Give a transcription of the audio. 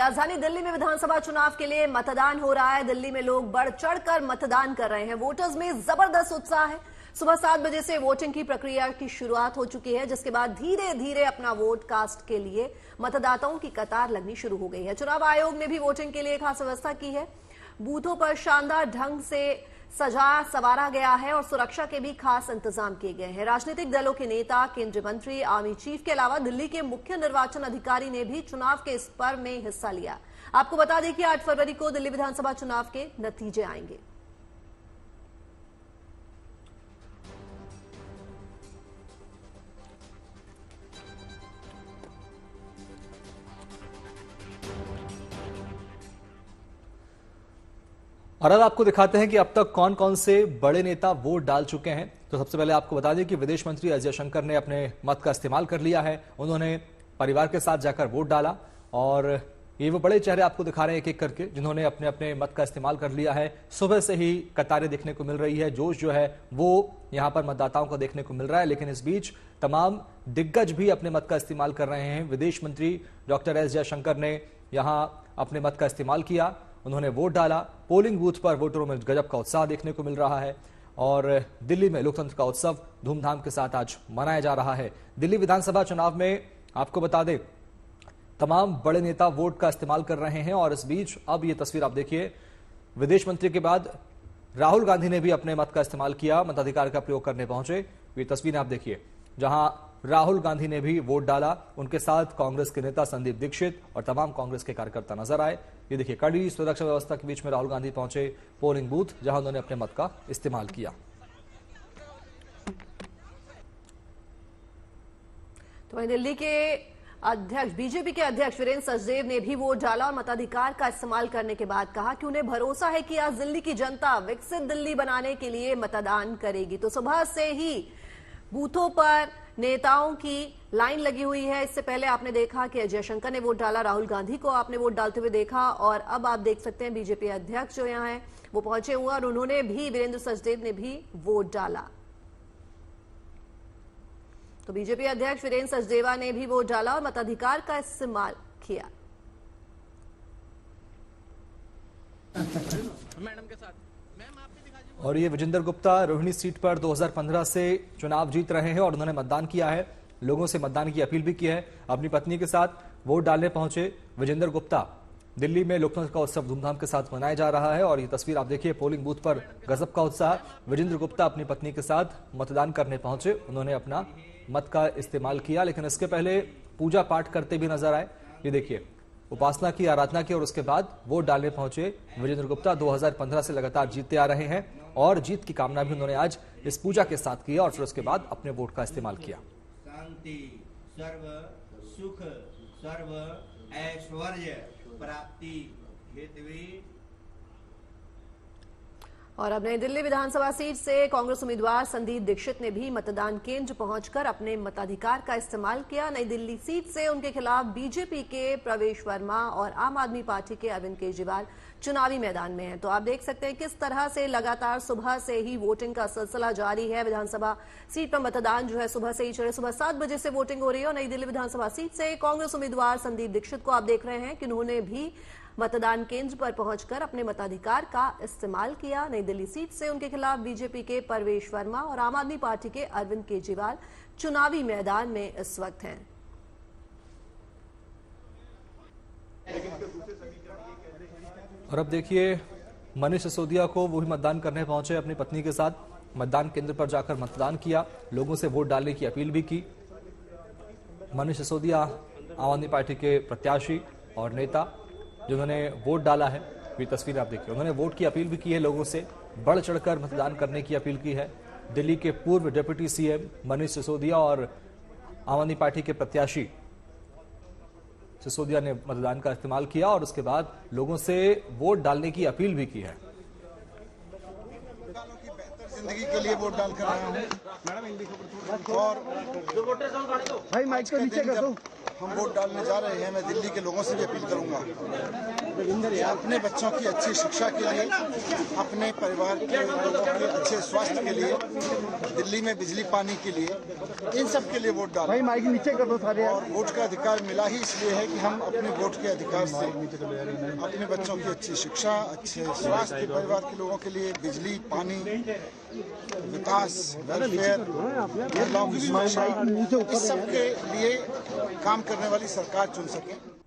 राजधानी दिल्ली में विधानसभा चुनाव के लिए मतदान हो रहा है। दिल्ली में लोग बढ़ चढ़कर मतदान कर रहे हैं। वोटर्स में जबरदस्त उत्साह है। सुबह 7 बजे से वोटिंग की प्रक्रिया की शुरुआत हो चुकी है, जिसके बाद धीरे धीरे अपना वोट कास्ट के लिए मतदाताओं की कतार लगनी शुरू हो गई है। चुनाव आयोग ने भी वोटिंग के लिए खास व्यवस्था की है। बूथों पर शानदार ढंग से सजा संवारा गया है और सुरक्षा के भी खास इंतजाम किए गए हैं। राजनीतिक दलों के नेता, केंद्रीय मंत्री, आर्मी चीफ के अलावा दिल्ली के मुख्य निर्वाचन अधिकारी ने भी चुनाव के इस पर्व में हिस्सा लिया। आपको बता दें कि 8 फरवरी को दिल्ली विधानसभा चुनाव के नतीजे आएंगे। और अब आपको दिखाते हैं कि अब तक कौन कौन से बड़े नेता वोट डाल चुके हैं। तो सबसे पहले आपको बता दें कि विदेश मंत्री एस जयशंकर ने अपने मत का इस्तेमाल कर लिया है। उन्होंने परिवार के साथ जाकर वोट डाला और ये वो बड़े चेहरे आपको दिखा रहे हैं एक एक करके, जिन्होंने अपने अपने मत का इस्तेमाल कर लिया है। सुबह से ही कतारें देखने को मिल रही है, जोश जो है वो यहां पर मतदाताओं को देखने को मिल रहा है। लेकिन इस बीच तमाम दिग्गज भी अपने मत का इस्तेमाल कर रहे हैं। विदेश मंत्री डॉक्टर एस जयशंकर ने यहां अपने मत का इस्तेमाल किया, उन्होंने वोट डाला। पोलिंग बूथ पर वोटरों में गजब का उत्साह देखने को मिल रहा है और दिल्ली में लोकतंत्र का उत्सव धूमधाम के साथ आज मनाया जा रहा है। दिल्ली विधानसभा चुनाव में आपको बता दें तमाम बड़े नेता वोट का इस्तेमाल कर रहे हैं और इस बीच अब ये तस्वीर आप देखिए, विदेश मंत्री के बाद राहुल गांधी ने भी अपने मत का इस्तेमाल किया, मताधिकार का प्रयोग करने पहुंचे। ये तस्वीरें आप देखिए जहां राहुल गांधी ने भी वोट डाला। उनके साथ कांग्रेस के नेता संदीप दीक्षित और तमाम कांग्रेस के कार्यकर्ता नजर आए। ये देखिए कड़ी सुरक्षा व्यवस्था के बीच में राहुल गांधी पहुंचे पोलिंग बूथ, जहां उन्होंने अपने मत का इस्तेमाल किया। तो वहीं दिल्ली के अध्यक्ष, बीजेपी के अध्यक्ष वीरेंद्र सचदेव ने भी वोट डाला और मताधिकार का इस्तेमाल करने के बाद कहा कि उन्हें भरोसा है कि आज दिल्ली की जनता विकसित दिल्ली बनाने के लिए मतदान करेगी। तो सुबह से ही बूथों पर नेताओं की लाइन लगी हुई है। इससे पहले आपने देखा कि जयशंकर ने वोट डाला, राहुल गांधी को आपने वोट डालते हुए देखा और अब आप देख सकते हैं बीजेपी अध्यक्ष जो यहाँ हैं वो पहुंचे हुए और उन्होंने भी, वीरेंद्र सचदेव ने भी वोट डाला। तो बीजेपी अध्यक्ष वीरेंद्र सचदेवा ने भी वोट डाला और मताधिकार का इस्तेमाल किया। मैडम के साथ और ये विजेंद्र गुप्ता रोहिणी सीट पर 2015 से चुनाव जीत रहे हैं और उन्होंने मतदान किया है, लोगों से मतदान की अपील भी की है। अपनी पत्नी के साथ वोट डालने पहुंचे विजेंद्र गुप्ता। दिल्ली में लोकतंत्र का उत्सव धूमधाम के साथ मनाया जा रहा है और ये तस्वीर आप देखिए, पोलिंग बूथ पर गजब का उत्साह। विजेंद्र गुप्ता अपनी पत्नी के साथ मतदान करने पहुंचे, उन्होंने अपना मत का इस्तेमाल किया। लेकिन इसके पहले पूजा पाठ करते भी नजर आए। ये देखिए, उपासना की, आराधना की और उसके बाद वोट डालने पहुंचे विजेंद्र गुप्ता। 2015 से लगातार जीतते आ रहे हैं और जीत की कामना भी उन्होंने आज इस पूजा के साथ की और फिर उसके बाद अपने वोट का इस्तेमाल किया। शांति, सर्व सुख, सर्व ऐश्वर्य प्राप्ति हेतु। और अब नई दिल्ली विधानसभा सीट से कांग्रेस उम्मीदवार संदीप दीक्षित ने भी मतदान केंद्र पहुंचकर अपने मताधिकार का इस्तेमाल किया। नई दिल्ली सीट से उनके खिलाफ बीजेपी के प्रवेश वर्मा और आम आदमी पार्टी के अरविंद केजरीवाल चुनावी मैदान में हैं। तो आप देख सकते हैं किस तरह से लगातार सुबह से ही वोटिंग का सिलसिला जारी है। विधानसभा सीट पर मतदान जो है सुबह से ही चले, सुबह 7 बजे से वोटिंग हो रही है और नई दिल्ली विधानसभा सीट से कांग्रेस उम्मीदवार संदीप दीक्षित को आप देख रहे हैं कि उन्होंने भी मतदान केंद्र पर पहुंचकर अपने मताधिकार का इस्तेमाल किया। नई दिल्ली सीट से उनके खिलाफ बीजेपी के प्रवेश वर्मा और आम आदमी पार्टी के अरविंद केजरीवाल चुनावी मैदान में इस वक्त हैं। और अब देखिए, मनीष सिसोदिया को वो भी मतदान करने पहुंचे अपनी पत्नी के साथ, मतदान केंद्र पर जाकर मतदान किया, लोगों से वोट डालने की अपील भी की। मनीष सिसोदिया आम आदमी पार्टी के प्रत्याशी और नेता जिन्होंने वोट डाला है, ये तस्वीर आप देखिए, उन्होंने वोट की अपील भी की है, लोगों से बढ़ चढ़कर मतदान करने की अपील की है। दिल्ली के पूर्व डिप्टी सीएम मनीष सिसोदिया और आम आदमी पार्टी के प्रत्याशी सिसोदिया ने मतदान का इस्तेमाल किया और उसके बाद लोगों से वोट डालने की अपील भी की है। जिंदगी के लिए वोट डाल कर रहा हूँ और भाई माइक को नीचे कर दो। हम वोट डालने जा रहे हैं। मैं दिल्ली के लोगों से भी अपील करूंगा अपने बच्चों की अच्छी शिक्षा के लिए, अपने परिवार के लोगों के अच्छे स्वास्थ्य के लिए, दिल्ली में बिजली पानी के लिए, इन सब के लिए वोट डालें। भाई माइक नीचे कर दो सारे। और वोट का अधिकार मिला ही इसलिए है कि हम अपने वोट के अधिकार से अपने बच्चों की अच्छी शिक्षा, अच्छे स्वास्थ्य, परिवार के लोगों के लिए बिजली, पानी, विकास, वेलफेयर, महिलाओं की सुरक्षा, इस सब के लिए काम करने वाली सरकार चुन सकें।